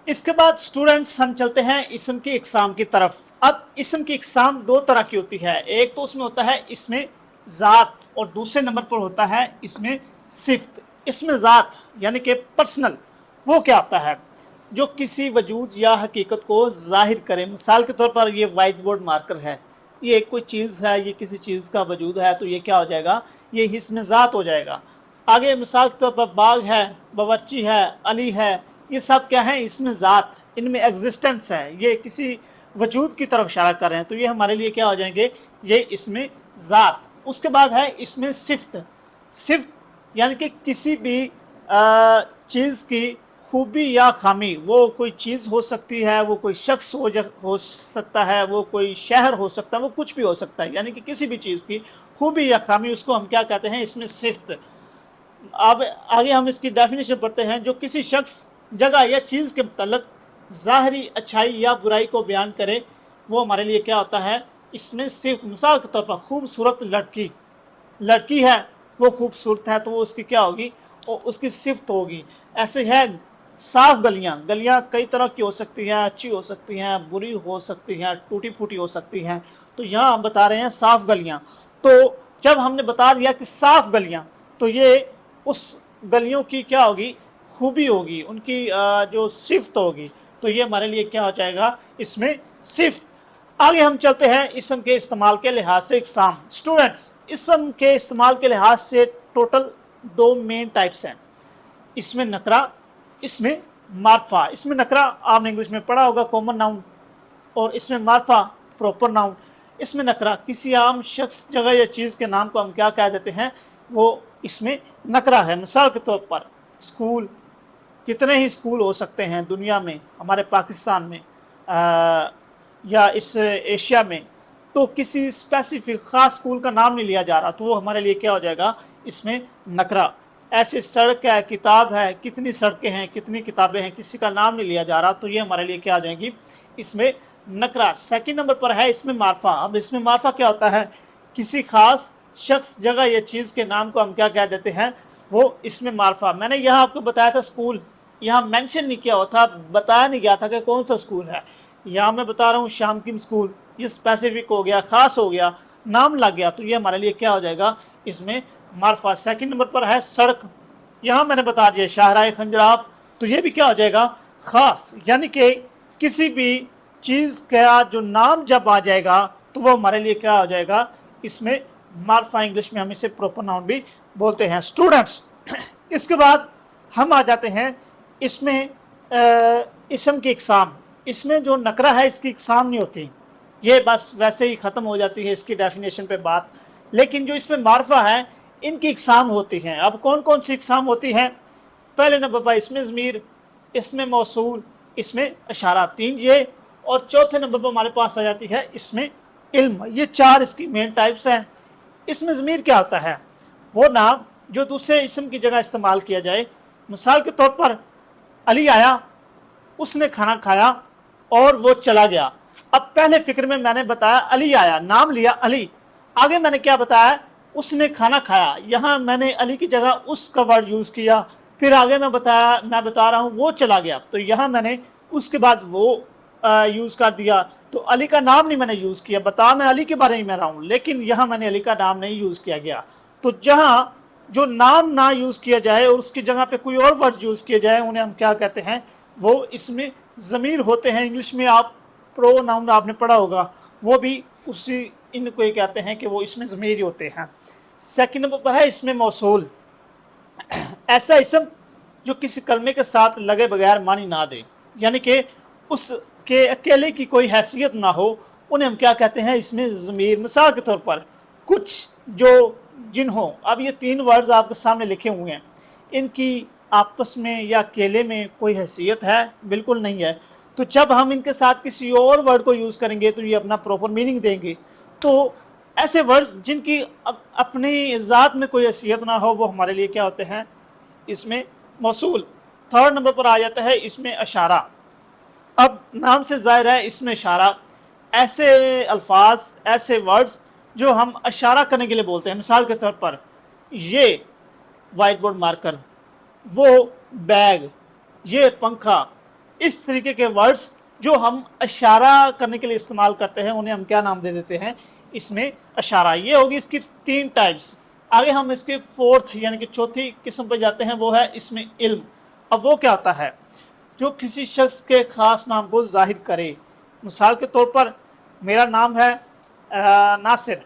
इसके बाद स्टूडेंट्स हम चलते हैं इसम की इकसाम की तरफ। अब इसम की इकसाम दो तरह की होती है, एक तो उसमें होता है इसमें ज़ात और दूसरे नंबर पर होता है इसमें सिफ्त। इसमें ज़ात यानी कि पर्सनल, वो क्या होता है? जो किसी वजूद या हकीकत को ज़ाहिर करे। मिसाल के तौर पर ये वाइट बोर्ड मार्कर है, ये कोई चीज़ है, ये किसी चीज़ का वजूद है, तो ये क्या हो जाएगा? ये इसमें ज़ात हो जाएगा। आगे मिसाल के तौर पर बाग है, बावर्ची है, अली है, ये सब क्या है? इसमें ज़ात, इनमें एग्जिस्टेंस है, ये किसी वजूद की तरफ इशारा कर रहे हैं, तो ये हमारे लिए क्या हो जाएंगे? ये इसमें ज़ात। उसके बाद है इसमें सिफ्त। सिफ्त यानी कि किसी भी चीज़ की खूबी या खामी, वो कोई चीज़ हो सकती है, वो कोई शख्स हो सकता है, वो कोई शहर हो सकता है, वो कुछ भी हो सकता है, यानी कि किसी भी चीज़ की खूबी या खामी, उसको हम क्या कहते हैं? इसमें सिफ्त। अब आगे हम इसकी डेफिनेशन पढ़ते हैं। जो किसी शख्स, जगह या चीज़ के मतलब ज़ाहरी अच्छाई या बुराई को बयान करे, वो हमारे लिए क्या होता है? इसमें सिर्फ मिसाल के तौर पर खूबसूरत लड़की, लड़की है वो खूबसूरत है, तो वो उसकी क्या होगी? और उसकी सिफ्त होगी। ऐसे है साफ़ गलियाँ, गलियाँ कई तरह की हो सकती हैं, अच्छी हो सकती हैं, बुरी हो सकती हैं, टूटी फूटी हो सकती हैं, तो यहाँ हम बता रहे हैं साफ़ गलियाँ। तो जब हमने बता दिया कि साफ़ गलियाँ, तो ये उस गलियों की क्या होगी? खूबी होगी, उनकी जो सिफ्त होगी, तो ये हमारे लिए क्या हो जाएगा? इसमें सिफ्त। आगे हम चलते हैं इसम के इस्तेमाल के लिहाज से इकसाम। स्टूडेंट्स, इसम के इस्तेमाल के लिहाज से टोटल दो मेन टाइप्स हैं, इसमें नकरा, इसमें मार्फा। इसमें नकरा आपने इंग्लिश में पढ़ा होगा, कॉमन नाउन, और इसमें मार्फा प्रॉपर नाउन। इसमें नकरा किसी आम शख्स, जगह या चीज़ के नाम को हम क्या कह देते हैं? वो इसमें नकरा है। मिसाल के तौर पर स्कूल, कितने ही स्कूल हो सकते हैं दुनिया में, हमारे पाकिस्तान में या इस एशिया में, तो किसी स्पेसिफिक ख़ास स्कूल का नाम नहीं लिया जा रहा, तो वो हमारे लिए क्या हो जाएगा? इसमें नकरा। ऐसे सड़क है, किताब है, कितनी सड़कें हैं, कितनी किताबें हैं, किसी का नाम नहीं लिया जा रहा, तो ये हमारे लिए क्या आ जाएंगी? इसमें नकरा। सेकंड नंबर पर है इसमें मार्फा। अब इसमें मार्फा क्या होता है? किसी ख़ास शख्स, जगह या चीज़ के नाम को हम क्या कह देते हैं? वो इसमें मार्फा। मैंने यहाँ आपको बताया था स्कूल, यहाँ मेंशन नहीं किया हुआ था, बताया नहीं गया था कि कौन सा स्कूल है। यहाँ मैं बता रहा हूँ शामकिम स्कूल, ये स्पेसिफिक हो गया, ख़ास हो गया, नाम लग गया, तो ये हमारे लिए क्या हो जाएगा? इसमें मार्फा। सेकंड नंबर पर है सड़क, यहाँ मैंने बता दिया शाहराह खंजराब, तो ये भी क्या हो जाएगा? ख़ास, यानी कि किसी भी चीज़ का जो नाम जब आ जाएगा, तो वो हमारे लिए क्या हो जाएगा? इसमें मार्फा। इंग्लिश में हम इसे प्रॉपर नाउन भी बोलते हैं। स्टूडेंट्स, इसके बाद हम आ जाते हैं इसमें इसम की इकसाम। इसमें जो नकरा है, इसकी इकसाम नहीं होती, ये बस वैसे ही ख़त्म हो जाती है इसकी डेफिनेशन पे बात। लेकिन जो इसमें मार्फा है, इनकी इकसाम होती हैं। अब कौन कौन सी इकसाम होती हैं? पहले नंबर पर इसमें ज़मीर, इसमें मौसूल, इसमें इशारा, तीन ये, और चौथे नंबर पर हमारे पास आ जाती है इसमें इल्म। ये चार इसकी मेन टाइप्स हैं। इसमें ज़मीर क्या होता है? वो नाम जो दूसरे इसम की जगह इस्तेमाल किया जाए। मिसाल के तौर पर अली आया, उसने खाना खाया और वो चला गया। अब पहले फिक्र में मैंने बताया अली आया, नाम लिया अली, आगे मैंने क्या बताया? उसने खाना खाया, यहाँ मैंने अली की जगह उसका वर्ड यूज़ किया। फिर आगे मैं बता रहा हूँ वो चला गया, तो यहाँ मैंने उसके बाद वो यूज़ कर दिया, तो अली का नाम नहीं मैंने यूज़ किया। बता मैं अली के बारे में रहा हूँ, लेकिन यहाँ मैंने अली का नाम नहीं यूज़ किया गया। तो जहाँ जो नाम ना यूज़ किया जाए और उसकी जगह पे कोई और वर्ड यूज़ किया जाए, उन्हें हम क्या कहते हैं? वो इसमें ज़मीर होते हैं। इंग्लिश में आप प्रो नाउन आपने पढ़ा होगा, वो भी उसी इनको ये कहते हैं कि वो इसमें ज़मीर ही होते हैं। सेकंड नंबर पर है इसमें मौसूल। ऐसा इसम जो किसी कलमे के साथ लगे बगैर मानी ना दे, यानी कि उसके अकेले की कोई हैसियत ना हो, उन्हें हम क्या कहते हैं? इसमें ज़मीर। मिसाल के तौर पर कुछ जो जिन्हों, अब ये तीन वर्ड्स आपके सामने लिखे हुए हैं, इनकी आपस में या अकेले में कोई हैसियत है? बिल्कुल नहीं है। तो जब हम इनके साथ किसी और वर्ड को यूज़ करेंगे, तो ये अपना प्रॉपर मीनिंग देंगे। तो ऐसे वर्ड्स जिनकी अपनी ज़ात में कोई हैसियत ना हो, वो हमारे लिए क्या होते हैं? इसमें मौसूल। थर्ड नंबर पर आ जाता है इसमें इशारा। अब नाम से ज़ाहिर है इसमें इशारा, ऐसे अल्फाज, ऐसे वर्ड्स जो हम इशारा करने के लिए बोलते हैं। मिसाल के तौर पर ये वाइट बोर्ड मार्कर, वो बैग, ये पंखा, इस तरीके के वर्ड्स जो हम इशारा करने के लिए इस्तेमाल करते हैं उन्हें हम क्या नाम दे देते हैं, इसमें इशारा। ये होगी इसकी 3 टाइप्स। आगे हम इसके 4th यानी कि चौथी किस्म पर जाते हैं, वो है इसमें इल्म। अब वो क्या होता है, जो किसी शख्स के ख़ास नाम को जाहिर करे। मिसाल के तौर पर मेरा नाम है नासिर,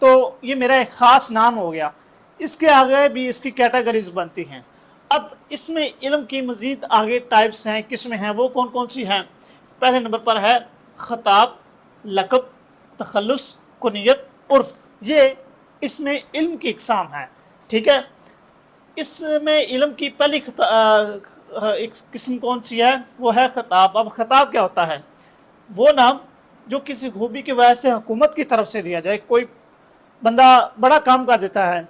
तो ये मेरा एक ख़ास नाम हो गया। इसके आगे भी इसकी कैटेगरीज बनती हैं। अब इसमें इल्म की मज़ीद आगे टाइप्स हैं, किस्में हैं, वो कौन कौन सी हैं। पहले नंबर पर है ख़ताब, लक़ब, तखल्लुस, कुनियत, उर्फ़। ये इसमें इल्म की इक़साम है, ठीक है। इसमें इल्म की पहली एक किस्म कौन सी है, वो है ख़ताब। अब ख़ताब क्या होता है, वो नाम जो किसी खूबी की वजह से हुकूमत की तरफ से दिया जाए। कोई बंदा बड़ा काम कर देता है,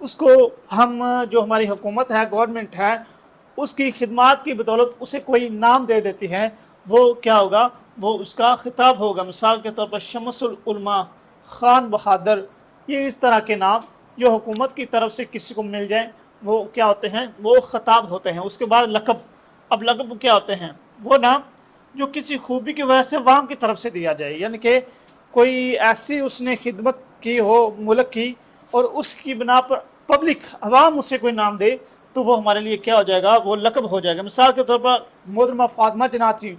उसको हम जो हमारी हुकूमत है, गवर्नमेंट है, उसकी खिदमात की बदौलत उसे कोई नाम दे देती है, वो क्या होगा, वो उसका खिताब होगा। मिसाल के तौर पर शमसुल उलमा, खान बहादुर, ये इस तरह के नाम जो हुकूमत की तरफ से किसी को मिल जाए वो क्या होते हैं, वो खिताब होते हैं। उसके बाद लक़ब। अब लक़ब क्या होते हैं, वो नाम जो किसी खूबी की वजह से अवाम की तरफ से दिया जाए, यानी कि कोई ऐसी उसने खिदमत की हो मुल्क की और उसकी बिना पर पब्लिक अवाम उसे कोई नाम दे तो वो हमारे लिए क्या हो जाएगा, वो लक़ब हो जाएगा। मिसाल के तौर पर मोहतरमा फ़ातिमा जिन्नाह थी,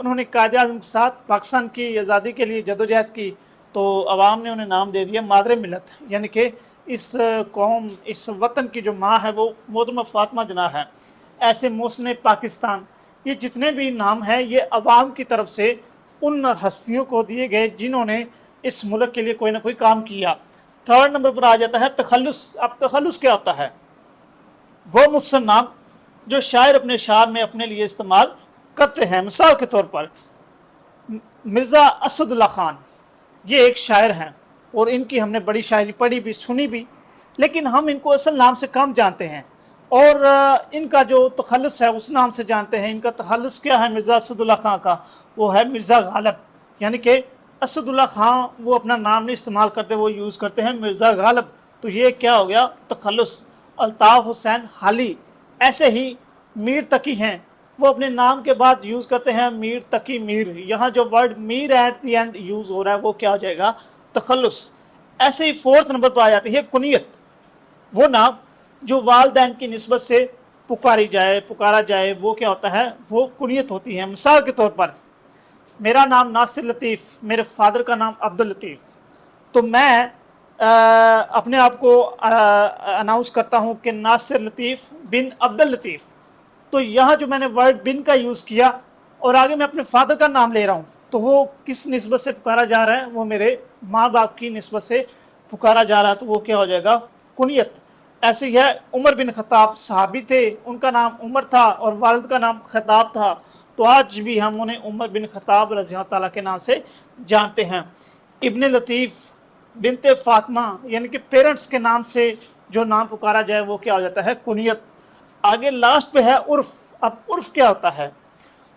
उन्होंने कायद-ए-आज़म के साथ पाकिस्तान की आज़ादी के लिए जदोजहद की, तो अवाम ने उन्हें नाम दे दिया मादरे मिलत, यानी कि इस कौम, इस वतन की जो माँ है वो मोहतरमा फ़ातिमा जिन्नाह है। ऐसे मोहसिन पाकिस्तान, ये जितने भी नाम हैं ये अवाम की तरफ से उन हस्तियों को दिए गए जिन्होंने इस मुल्क के लिए कोई ना कोई काम किया। 3rd नंबर पर आ जाता है तखल्लुस। अब तखल्लुस क्या होता है, वो मुख्तसर नाम जो शायर अपने शार में अपने लिए इस्तेमाल करते हैं। मिसाल के तौर पर मिर्ज़ा असदुल्ला ख़ान, ये एक शायर हैं और इनकी हमने बड़ी शायरी पढ़ी भी सुनी भी, लेकिन हम इनको असल नाम से कम जानते हैं और इनका जो तखल्लुस है उस नाम से जानते हैं। इनका तखल्लुस क्या है मिर्ज़ा असदुल्ला ख़ान का, वो है मिर्ज़ा गालिब, यानी कि असदुल्ला ख़ान वो अपना नाम नहीं इस्तेमाल करते, वो यूज़ करते हैं मिर्ज़ा गालिब। तो ये क्या हो गया, तखल्लुस। अल्ताफ़ हुसैन हाली, ऐसे ही मीर तकी हैं, वो अपने नाम के बाद यूज़ करते हैं मीर तकी मीर। यहाँ जो word Mir at the and use हो रहा है वो क्या हो जाएगा, तखल्लुस। ऐसे ही 4th नंबर पर आ जाती है कुनियत। वो नाम जो वालिदैन की निस्बत से पुकारा जाए वो क्या होता है, वो कुनियत होती है। मिसाल के तौर पर मेरा नाम नासिर लतीफ़, मेरे फादर का नाम अब्दुल लतीफ़, तो मैं अपने आप को अनाउंस करता हूँ कि नासिर लतीफ़ बिन अब्दुल लतीफ़। तो यहाँ जो मैंने वर्ड बिन का यूज़ किया और आगे मैं अपने फादर का नाम ले रहा हूँ, तो वो किस निस्बत से पुकारा जा रहा है, वो मेरे माँ बाप की निस्बत से पुकारा जा रहा है, तो वो क्या हो जाएगा, कुनियत। ऐसे ही है उमर बिन खत्ताब, सहाबी थे, उनका नाम उमर था और वालिद का नाम खत्ताब था, तो आज भी हम उन्हें उमर बिन खत्ताब रज़ियल्लाहु ताला के नाम से जानते हैं। इब्न लतीफ़, बिनते फ़ातिमा, यानी कि पेरेंट्स के नाम से जो नाम पुकारा जाए वो क्या हो जाता है, कुनियत। आगे लास्ट पे है उर्फ़। अब उर्फ़ क्या होता है,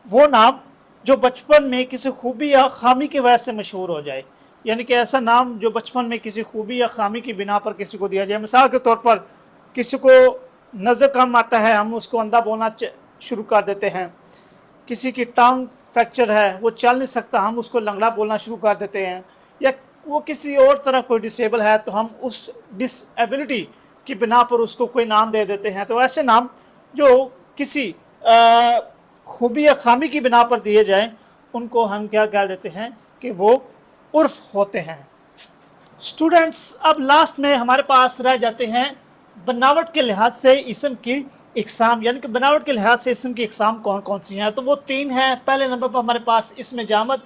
वो नाम जो बचपन में किसी खूबी या खामी की वजह से मशहूर हो जाए, यानी कि ऐसा नाम जो बचपन में किसी खूबी या खामी की बिना पर किसी को दिया जाए। मिसाल के तौर पर किसी को नज़र कम आता है, हम उसको अंधा बोलना शुरू कर देते हैं। किसी की टांग फ्रैक्चर है, वो चल नहीं सकता, हम उसको लंगड़ा बोलना शुरू कर देते हैं। या वो किसी और तरह कोई डिसेबल है तो हम उस डिसेबिलिटी की बिना पर उसको कोई नाम दे देते हैं। तो ऐसे नाम जो किसी खूबी या खामी की बिना पर दिए जाएं उनको हम क्या कह देते हैं कि वो उर्फ़ होते हैं। स्टूडेंट्स, अब लास्ट में हमारे पास रह जाते हैं बनावट के लिहाज से इसम की इकसाम, यानी कि बनावट के लिहाज से इसम की इकसाम कौन कौन सी हैं। तो वो 3 हैं। पहले नंबर पर हमारे पास इसमें जामद,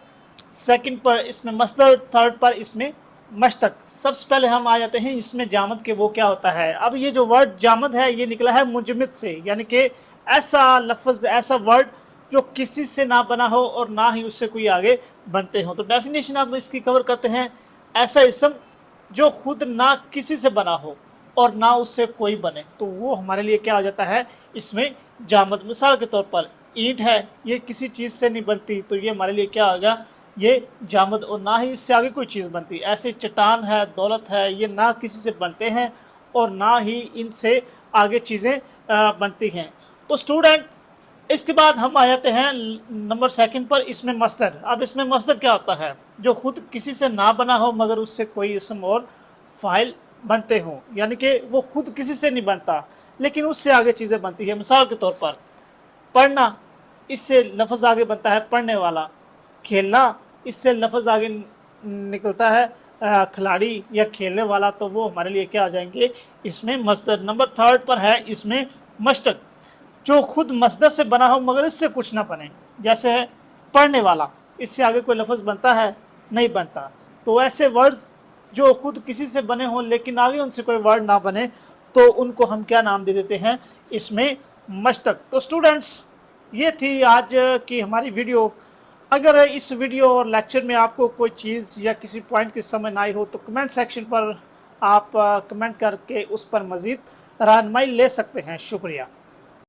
2nd पर इसमें मस्दर, 3rd पर इसमें मश्तक। सबसे पहले हम आ जाते हैं इसमें जामद के, वो क्या होता है। अब ये जो वर्ड जामद है ये निकला है मुजमिद से, यानी कि ऐसा लफ्ज़, ऐसा वर्ड जो किसी से ना बना हो और ना ही उससे कोई आगे बनते हो। तो डेफिनेशन आप इसकी कवर करते हैं, ऐसा इसम जो खुद ना किसी से बना हो और ना उससे कोई बने, तो वो हमारे लिए क्या हो जाता है, इसमें जामद। मिसाल के तौर पर ईंट है, ये किसी चीज़ से नहीं बनती, तो ये हमारे लिए क्या होगा, ये जामद, और ना ही इससे आगे कोई चीज़ बनती। ऐसे चट्टान है, दौलत है, ये ना किसी से बनते हैं और ना ही इनसे आगे चीज़ें बनती हैं। तो स्टूडेंट, इसके बाद हम आ जाते हैं नंबर सेकंड पर, इसमें मस्दर। अब इसमें मस्दर क्या होता है? जो खुद किसी से ना बना हो मगर उससे कोई इसम और फाइल बनते हों, यानी कि वो खुद किसी से नहीं बनता लेकिन उससे आगे चीज़ें बनती है। मिसाल के तौर पर पढ़ना, इससे लफ्ज़ आगे बनता है पढ़ने वाला। खेलना, इससे लफ्ज़ आगे निकलता है खिलाड़ी या खेलने वाला, तो वो हमारे लिए क्या आ जाएंगे? इसमें मस्दर। नंबर थर्ड पर है इसमें मस्टक, जो खुद मस्दर से बना हो मगर इससे कुछ ना बने। जैसे है पढ़ने वाला, इससे आगे कोई लफ्ज़ बनता है? नहीं बनता। तो ऐसे वर्ड्स जो खुद किसी से बने हों लेकिन आगे उनसे कोई वर्ड ना बने, तो उनको हम क्या नाम दे देते हैं? इसमें मस्टक। तो स्टूडेंट्स, ये थी आज की हमारी वीडियो। अगर इस वीडियो और लेक्चर में आपको कोई चीज़ या किसी पॉइंट की समझ ना आई हो तो कमेंट सेक्शन पर आप कमेंट करके उस पर मज़ीद रहनुमाई ले सकते हैं। शुक्रिया।